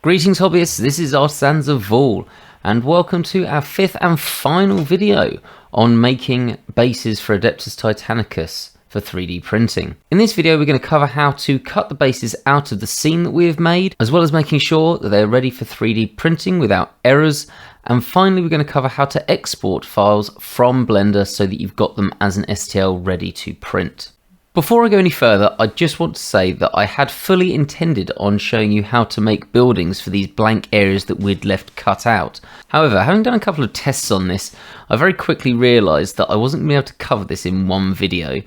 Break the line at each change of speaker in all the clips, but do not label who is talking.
Greetings hobbyists, this is Arsanza Vol, and welcome to our fifth and final video on making bases for Adeptus Titanicus for 3D printing. In this video we're going to cover how to cut the bases out of the scene that we have made, as well as making sure that they're ready for 3D printing without errors, and finally we're going to cover how to export files from Blender so that you've got them as an STL ready to print. Before I go any further, I just want to say that I had fully intended on showing you how to make buildings for these blank areas that we'd left cut out. However, having done a couple of tests on this, I very quickly realised that I wasn't going to be able to cover this in one video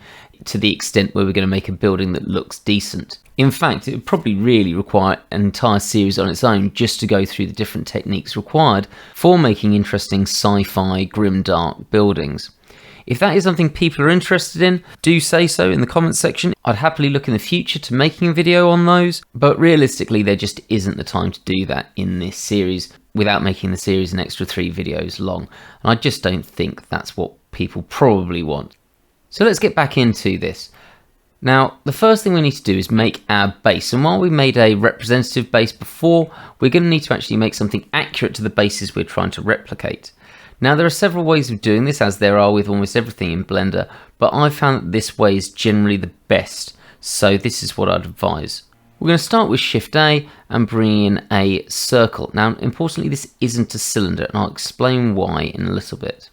to the extent where we're going to make a building that looks decent. In fact, it would probably really require an entire series on its own just to go through the different techniques required for making interesting sci-fi, grimdark buildings. If that is something people are interested in, do say so in the comments section. I'd happily look in the future to making a video on those, but realistically there just isn't the time to do that in this series without making the series an extra 3 videos long. And I just don't think that's what people probably want. So let's get back into this. Now, the first thing we need to do is make our base, and while we made a representative base before, we're going to need to actually make something accurate to the bases we're trying to replicate. Now, there are several ways of doing this, as there are with almost everything in Blender, but I've found that this way is generally the best, so this is what I'd advise. We're going to start with Shift A and bring in a circle. Now, importantly, this isn't a cylinder, and I'll explain why in a little bit.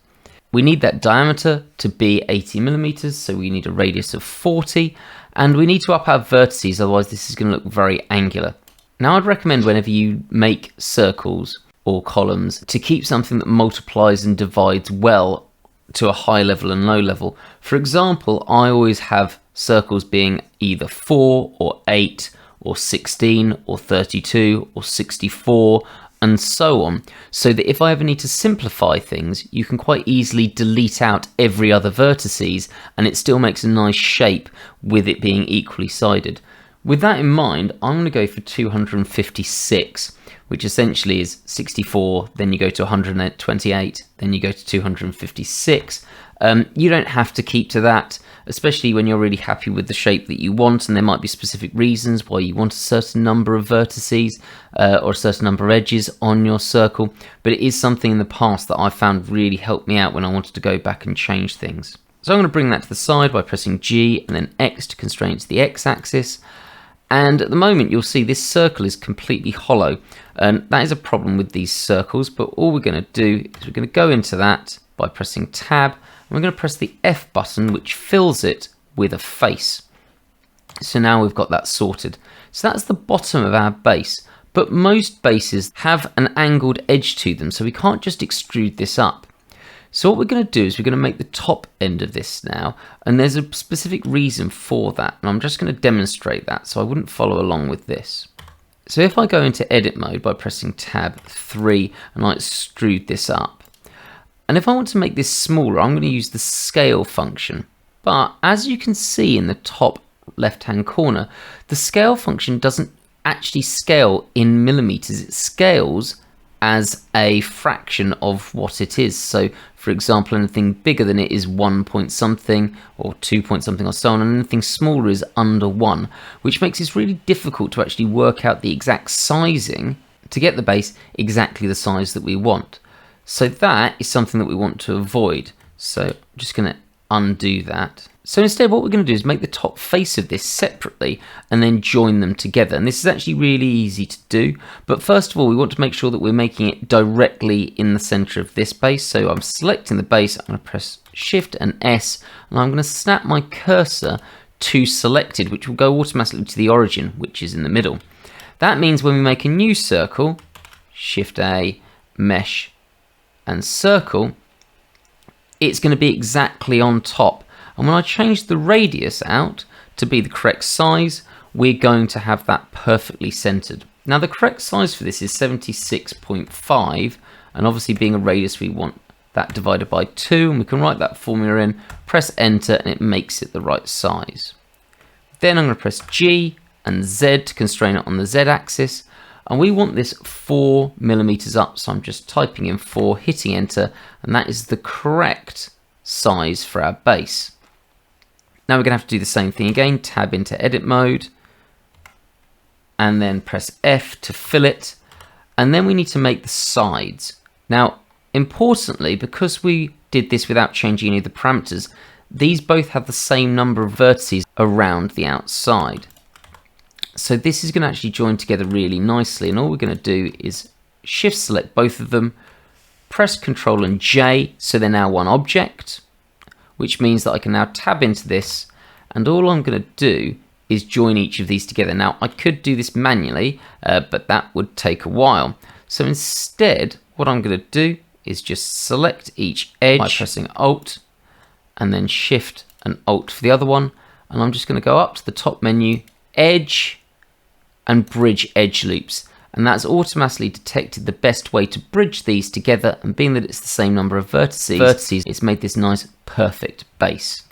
We need that diameter to be 80 millimeters, so we need a radius of 40, and we need to up our vertices, otherwise this is going to look very angular. Now, I'd recommend whenever you make circles or columns to keep something that multiplies and divides well to a high level and low level. For example, I always have circles being either 4 or 8 or 16 or 32 or 64 and so on, so that if I ever need to simplify things, you can quite easily delete out every other vertices and it still makes a nice shape with it being equally sided. With that in mind, I'm going to go for 256, which essentially is 64, then you go to 128, then you go to 256. You don't have to keep to that, especially when you're really happy with the shape that you want, and there might be specific reasons why you want a certain number of vertices or a certain number of edges on your circle, but it is something in the past that I found really helped me out when I wanted to go back and change things. So I'm going to bring that to the side by pressing G and then X to constrain it to the X-axis. And at the moment you'll see this circle is completely hollow, and that is a problem with these circles, but all we're going to do is we're going to go into that by pressing Tab, and we're going to press the F button, which fills it with a face. So now we've got that sorted. So that's the bottom of our base, but most bases have an angled edge to them, so we can't just extrude this up. So what we're going to do is we're going to make the top end of this now, and there's a specific reason for that, and I'm just going to demonstrate that, so I wouldn't follow along with this. So if I go into edit mode by pressing tab 3 and I extrude this up, and if I want to make this smaller, I'm going to use the scale function. But as you can see in the top left hand corner, the scale function doesn't actually scale in millimeters, it scales as a fraction of what it is. So for example, anything bigger than it is 1 point something or 2 point something or so on, and anything smaller is under 1, which makes it really difficult to actually work out the exact sizing to get the base exactly the size that we want. So that is something that we want to avoid. So I'm just going to undo that. So instead what we're going to do is make the top face of this separately and then join them together. And this is actually really easy to do. But first of all, we want to make sure that we're making it directly in the center of this base. So I'm selecting the base, I'm going to press Shift and S, and I'm going to snap my cursor to selected, which will go automatically to the origin, which is in the middle. That means when we make a new circle, Shift A, Mesh, and Circle, it's going to be exactly on top. And when I change the radius out to be the correct size, we're going to have that perfectly centered. Now the correct size for this is 76.5, and obviously being a radius we want that divided by 2, and we can write that formula in, press enter, and it makes it the right size. Then I'm going to press G and Z to constrain it on the Z axis, and we want this 4 millimeters up, so I'm just typing in 4, hitting enter, and that is the correct size for our base. Now we're going to have to do the same thing again, tab into edit mode, and then press F to fill it, And then we need to make the sides. Now, importantly, because we did this without changing any of the parameters, these both have the same number of vertices around the outside. So this is going to actually join together really nicely, and all we're going to do is shift select both of them, press Ctrl and J, so they're now one object, which means that I can now tab into this, and all I'm going to do is join each of these together. Now, I could do this manually, but that would take a while. So instead, what I'm going to do is just select each edge by pressing Alt, and then Shift and Alt for the other one, and I'm just going to go up to the top menu, Edge, and Bridge Edge Loops. And that's automatically detected the best way to bridge these together, and being that it's the same number of vertices, it's made this nice perfect base.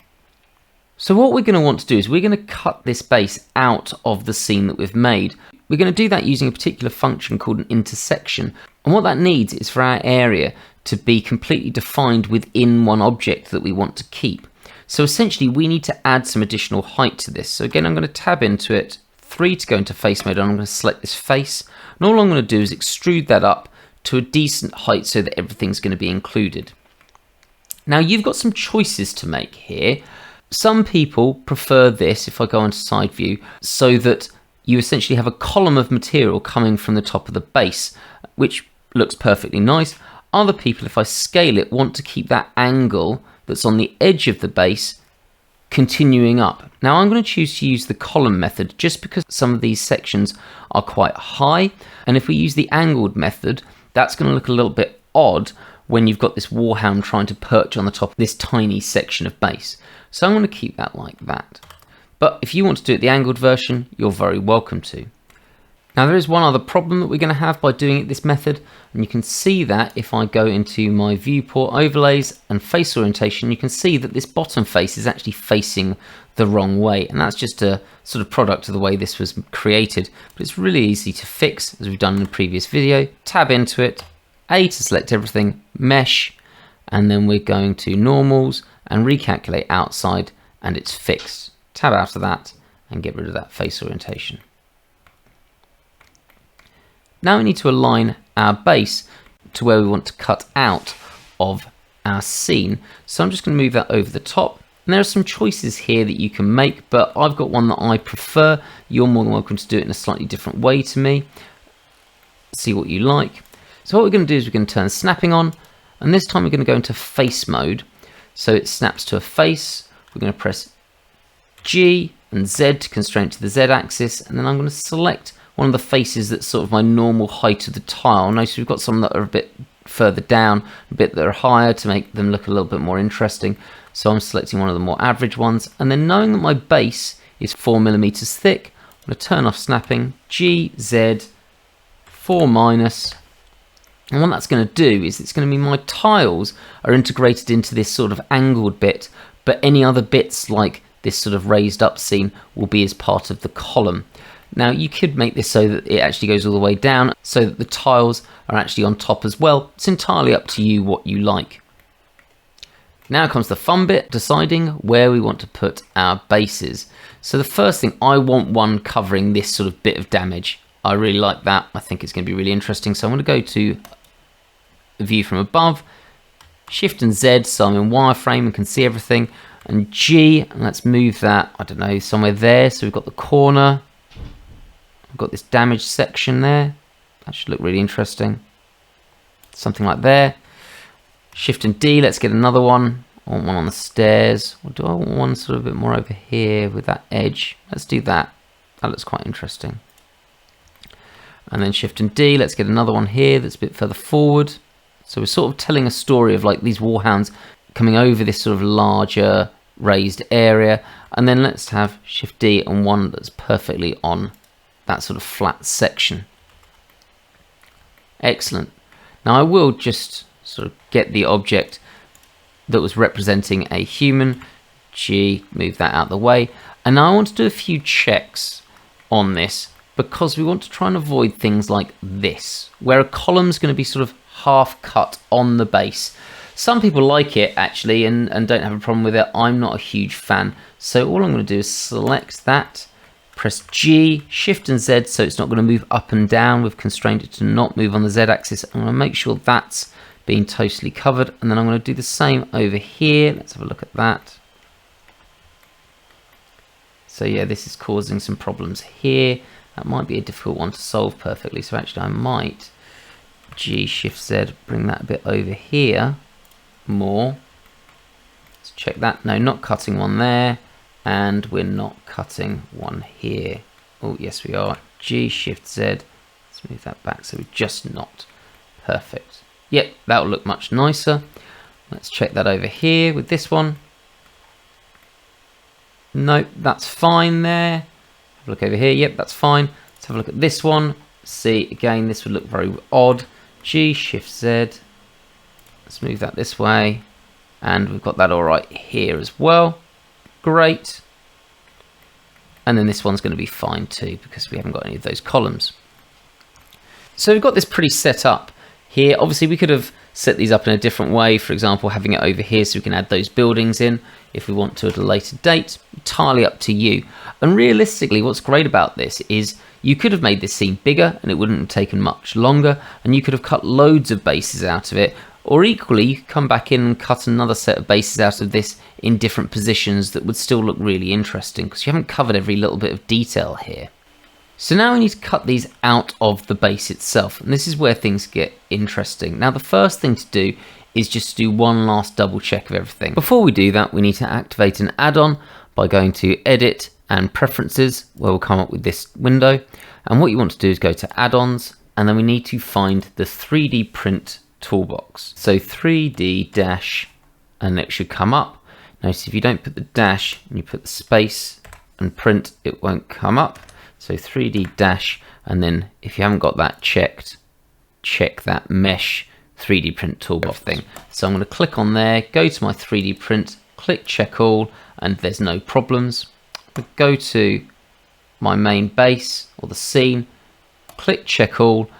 So what we're going to want to do is we're going to cut this base out of the scene that we've made. We're going to do that using a particular function called an intersection, and what that needs is for our area to be completely defined within one object that we want to keep. So essentially we need to add some additional height to this. So again, I'm going to tab into it, 3 to go into face mode, and I'm going to select this face, and all I'm going to do is extrude that up to a decent height so that everything's going to be included. Now you've got some choices to make here. Some people prefer this, if I go into side view, so that you essentially have a column of material coming from the top of the base, which looks perfectly nice. Other people, if I scale it, want to keep that angle that's on the edge of the base continuing up. Now I'm going to choose to use the column method just because some of these sections are quite high, and if we use the angled method, that's going to look a little bit odd when you've got this warhound trying to perch on the top of this tiny section of base. So I'm going to keep that like that. But if you want to do it the angled version, you're very welcome to. Now there is one other problem that we're going to have by doing it this method, and you can see that if I go into my viewport overlays and face orientation, you can see that this bottom face is actually facing the wrong way, and that's just a sort of product of the way this was created, but it's really easy to fix, as we've done in the previous video. Tab into it, A to select everything, mesh, and then we're going to normals and recalculate outside, and it's fixed. Tab out of that and get rid of that face orientation. Now we need to align our base to where we want to cut out of our scene. So I'm just going to move that over the top. And there are some choices here that you can make, but I've got one that I prefer. You're more than welcome to do it in a slightly different way to me. See what you like. So what we're going to do is we're going to turn snapping on, and this time we're going to go into face mode. So it snaps to a face. We're going to press G and Z to constrain it to the Z axis, and then I'm going to select one of the faces that's sort of my normal height of the tile. Notice we've got some that are a bit further down, a bit that are higher to make them look a little bit more interesting. So I'm selecting one of the more average ones, and then knowing that my base is 4mm thick, I'm going to turn off snapping, G, Z, 4 minus, and what that's going to do is it's going to mean my tiles are integrated into this sort of angled bit, but any other bits like this sort of raised up scene will be as part of the column. Now you could make this so that it actually goes all the way down so that the tiles are actually on top as well. It's entirely up to you what you like. Now comes the fun bit, deciding where we want to put our bases. So the first thing, I want one covering this sort of bit of damage. I really like that. I think it's going to be really interesting. So I'm going to go to view from above, Shift and Z so I'm in wireframe and can see everything, and G, and let's move that, I don't know, somewhere there. So we've got the corner. We've got this damage section there. That should look really interesting. Something like there. Shift and D, let's get another one. I want one on the stairs. Or do I want one sort of a bit more over here with that edge? Let's do that. That looks quite interesting. And then Shift and D, let's get another one here that's a bit further forward. So we're sort of telling a story of like these warhounds coming over this sort of larger raised area. And then let's have Shift D and one that's perfectly on that sort of flat section. Excellent. Now I will just sort of get the object that was representing a human, G, move that out of the way, and now I want to do a few checks on this because we want to try and avoid things like this, where a column's going to be sort of half cut on the base. Some people like it actually and don't have a problem with it. I'm not a huge fan, so all I'm going to do is select that, press G, Shift and Z, so it's not going to move up and down. We've constrained it to not move on the Z axis. I'm going to make sure that's being totally covered, and then I'm going to do the same over here. Let's have a look at that. So yeah, this is causing some problems here. That might be a difficult one to solve perfectly. So actually I might G, Shift Z, bring that a bit over here more. Let's check that. No, not cutting one there. And we're not cutting one here. Oh, yes we are. G, Shift Z. Let's move that back so we're just not. Perfect. Yep, that'll look much nicer. Let's check that over here with this one. Nope, that's fine there. Have a look over here. Yep, that's fine. Let's have a look at this one. See, again, this would look very odd. G, Shift Z. Let's move that this way. And we've got that all right here as well. Great. And then this one's going to be fine too, because we haven't got any of those columns. So we've got this pretty set up here. Obviously, we could have set these up in a different way. For example, having it over here so we can add those buildings in if we want to at a later date. Entirely up to you. And realistically, what's great about this is you could have made this scene bigger and it wouldn't have taken much longer, and you could have cut loads of bases out of it. Or equally, you could come back in and cut another set of bases out of this in different positions that would still look really interesting, because you haven't covered every little bit of detail here. So now we need to cut these out of the base itself, and this is where things get interesting. Now the first thing to do is just to do one last double check of everything. Before we do that, we need to activate an add-on by going to Edit and Preferences, where we'll come up with this window. And what you want to do is go to Add-ons, and then we need to find the 3D Print toolbox. So 3D dash, and it should come up. Notice if you don't put the dash and you put the space and print, it won't come up. So 3D dash, and then if you haven't got that checked, check that mesh 3D print toolbox thing. So I'm going to click on there, go to my 3D print, click check all, and there's no problems. I'll go to my main base or the scene, click check all,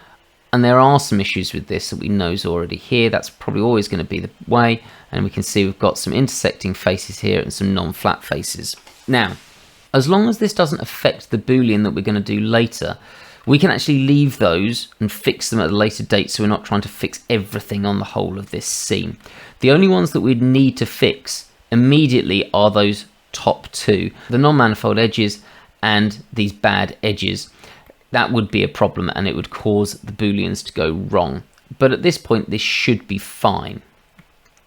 and there are some issues with this that we know is already here. That's probably always going to be the way, and we can see we've got some intersecting faces here and some non-flat faces. Now, as long as this doesn't affect the boolean that we're going to do later, we can actually leave those and fix them at a later date, so we're not trying to fix everything on the whole of this scene. The only ones that we'd need to fix immediately are those top two, the non-manifold edges and these bad edges. That would be a problem, and it would cause the booleans to go wrong. But at this point, this should be fine.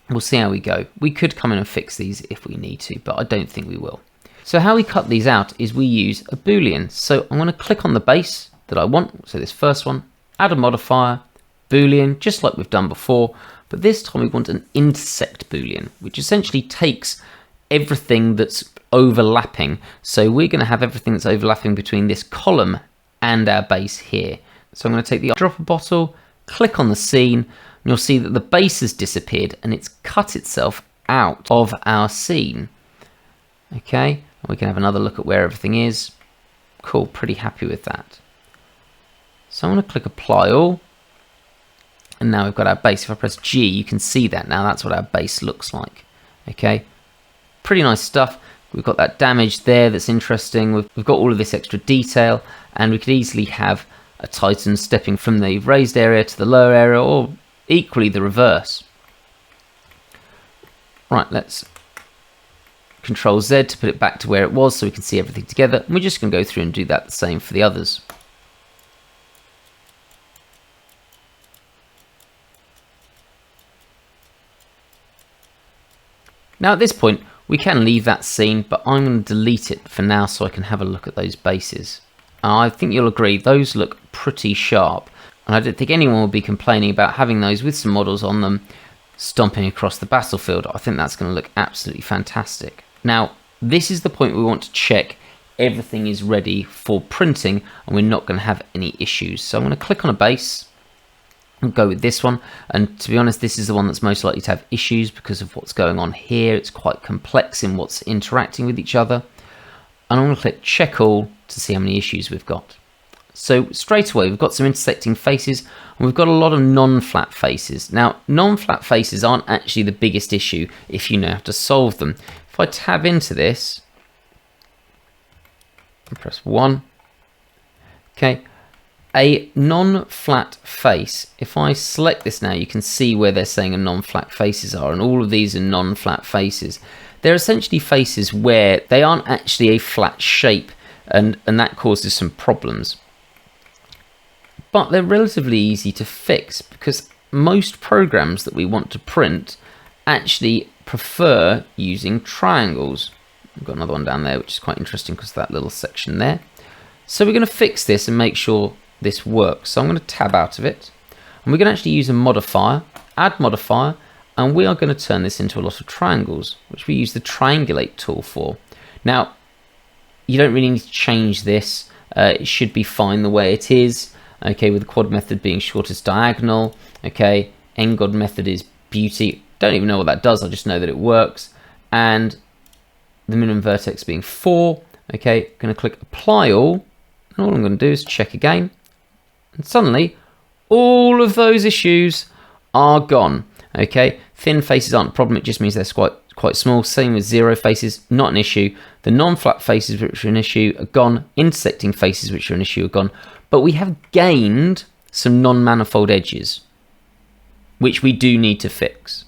We'll see how we go. We could come in and fix these if we need to, but I don't think we will. So how we cut these out is we use a boolean. So I'm going to click on the base that I want, so this first one, add a modifier, boolean, just like we've done before, but this time we want an intersect boolean, which essentially takes everything that's overlapping. So we're going to have everything that's overlapping between this column and our base here. So I'm going to take the dropper bottle, click on the scene, and you'll see that the base has disappeared and it's cut itself out of our scene. Okay, we can have another look at where everything is. Cool, pretty happy with that. So I'm going to click apply all, and now we've got our base. If I press G, you can see that now. That's what our base looks like. Okay, pretty nice stuff. We've got that damage there that's interesting. We've got all of this extra detail, and we could easily have a Titan stepping from the raised area to the lower area, or equally the reverse. Right, let's Control Z to put it back to where it was so we can see everything together. And we're just going to go through and do that the same for the others. Now at this point, we can leave that scene, but I'm going to delete it for now so I can have a look at those bases. I think you'll agree, those look pretty sharp. And I don't think anyone will be complaining about having those with some models on them stomping across the battlefield. I think that's going to look absolutely fantastic. Now, this is the point we want to check everything is ready for printing and we're not going to have any issues. So I'm going to click on a base and go with this one. And to be honest, this is the one that's most likely to have issues because of what's going on here. It's quite complex in what's interacting with each other. And I'm going to click check all to see how many issues we've got. So straight away, we've got some intersecting faces and we've got a lot of non-flat faces. Now, non-flat faces aren't actually the biggest issue if you know how to solve them. If I tab into this, and press 1. Okay, a non-flat face. If I select this now, you can see where they're saying a non-flat faces are, and all of these are non-flat faces. They're essentially faces where they aren't actually a flat shape, and that causes some problems. But they're relatively easy to fix because most programs that we want to print actually prefer using triangles. I've got another one down there which is quite interesting because of that little section there. So we're going to fix this and make sure this works. So I'm going to tab out of it, and we're going to actually use a modifier, add modifier, and we are going to turn this into a lot of triangles, which we use the triangulate tool for. Now, you don't really need to change this. It should be fine the way it is. Okay, with the quad method being shortest diagonal. Okay, ngod method is beauty. Don't even know what that does. I just know that it works. And the minimum vertex being 4. Okay, going to click apply all. And all I'm going to do is check again. And suddenly, all of those issues are gone. Okay, thin faces aren't a problem. It just means they're quite small. Same with 0 faces, not an issue. The non-flat faces, which are an issue, are gone. Intersecting faces, which are an issue, are gone. But we have gained some non-manifold edges, which we do need to fix.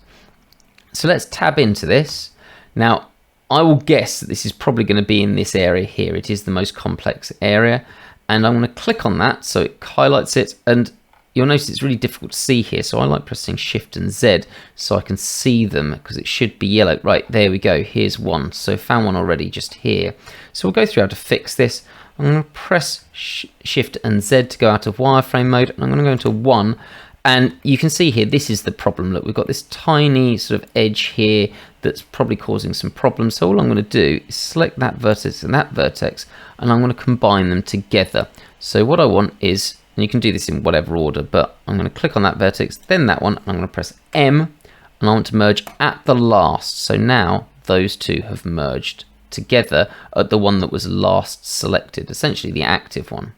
So let's tab into this. Now, I will guess that this is probably going to be in this area here. It is the most complex area. And I'm going to click on that so it highlights it. And you'll notice it's really difficult to see here. So I like pressing Shift and Z so I can see them because it should be yellow. Right, there we go. Here's one. So found one already just here. So we'll go through how to fix this. I'm going to press Shift and Z to go out of wireframe mode. And I'm going to go into 1. And you can see here, this is the problem. Look, we've got this tiny sort of edge here that's probably causing some problems. So all I'm going to do is select that vertex and that vertex, and I'm going to combine them together. So what I want is, and you can do this in whatever order, but I'm going to click on that vertex, then that one, and I'm going to press M, and I want to merge at the last. So now those two have merged together at the one that was last selected, essentially the active one.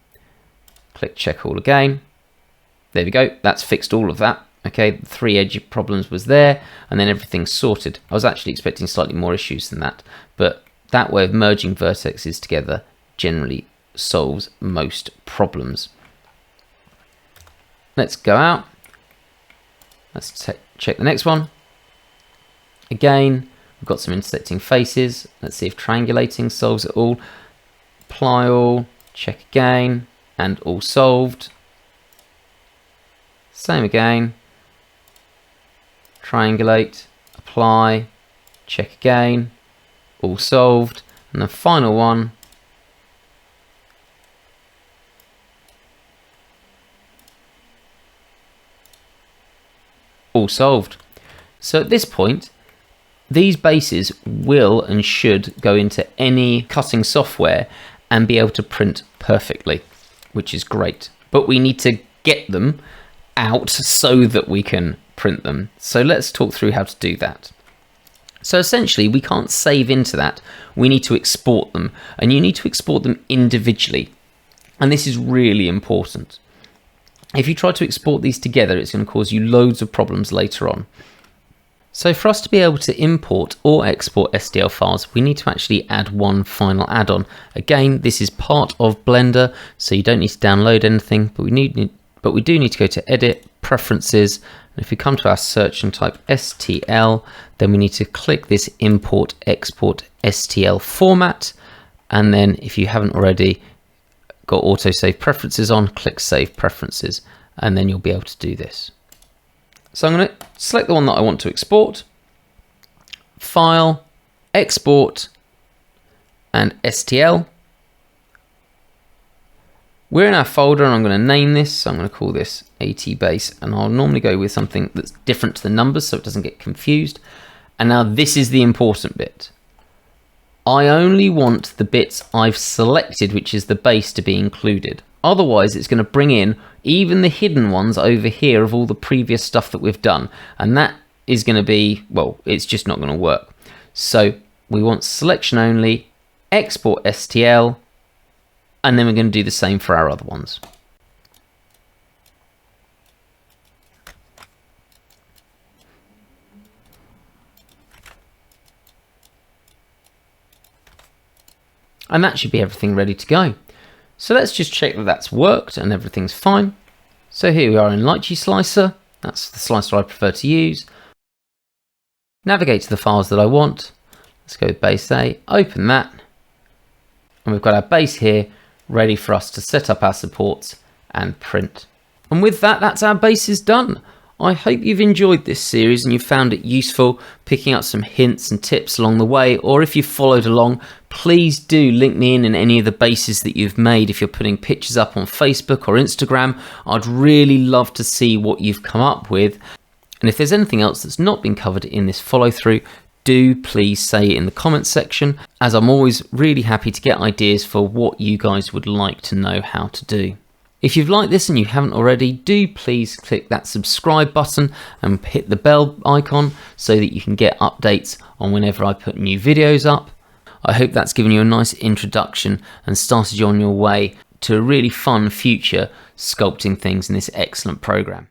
Click check all again. There we go, that's fixed all of that. Okay, the 3 edge problems was there, and then everything's sorted. I was actually expecting slightly more issues than that, but that way of merging vertexes together generally solves most problems. Let's go out. Let's check the next one. Again, we've got some intersecting faces. Let's see if triangulating solves it all. Apply all, check again, and all solved. Same again, triangulate, apply, check again, all solved, and the final one, all solved. So at this point, these bases will and should go into any cutting software and be able to print perfectly, which is great. But we need to get them out so that we can print them. So let's talk through how to do that. So essentially we can't save into that, we need to export them, and you need to export them individually, and this is really important. If you try to export these together, it's going to cause you loads of problems later on. So for us to be able to import or export STL files, we need to actually add one final add-on. Again, this is part of Blender, so you don't need to download anything, but we do need to go to Edit, Preferences, and if we come to our search and type STL, then we need to click this Import Export STL format, and then if you haven't already got Auto Save Preferences on, click Save Preferences, and then you'll be able to do this. So I'm going to select the one that I want to export, File, Export, and STL. We're in our folder and I'm going to name this, so I'm going to call this AT base, and I'll normally go with something that's different to the numbers so it doesn't get confused. And now this is the important bit. I only want the bits I've selected, which is the base, to be included. Otherwise it's going to bring in even the hidden ones over here of all the previous stuff that we've done, and that is going to be, well, it's just not going to work. So we want selection only, export STL, and then we're going to do the same for our other ones. And that should be everything ready to go. So let's just check that that's worked and everything's fine. So here we are in Lychee Slicer. That's the slicer I prefer to use. Navigate to the files that I want. Let's go with base A, open that. And we've got our base here ready for us to set up our supports and print. And with that, that's our bases done. I hope you've enjoyed this series and you found it useful, picking up some hints and tips along the way, or if you've followed along, please do link me in any of the bases that you've made. If you're putting pictures up on Facebook or Instagram, I'd really love to see what you've come up with. And if there's anything else that's not been covered in this follow through, do please say it in the comments section, as I'm always really happy to get ideas for what you guys would like to know how to do. If you've liked this and you haven't already, do please click that subscribe button and hit the bell icon so that you can get updates on whenever I put new videos up. I hope that's given you a nice introduction and started you on your way to a really fun future sculpting things in this excellent program.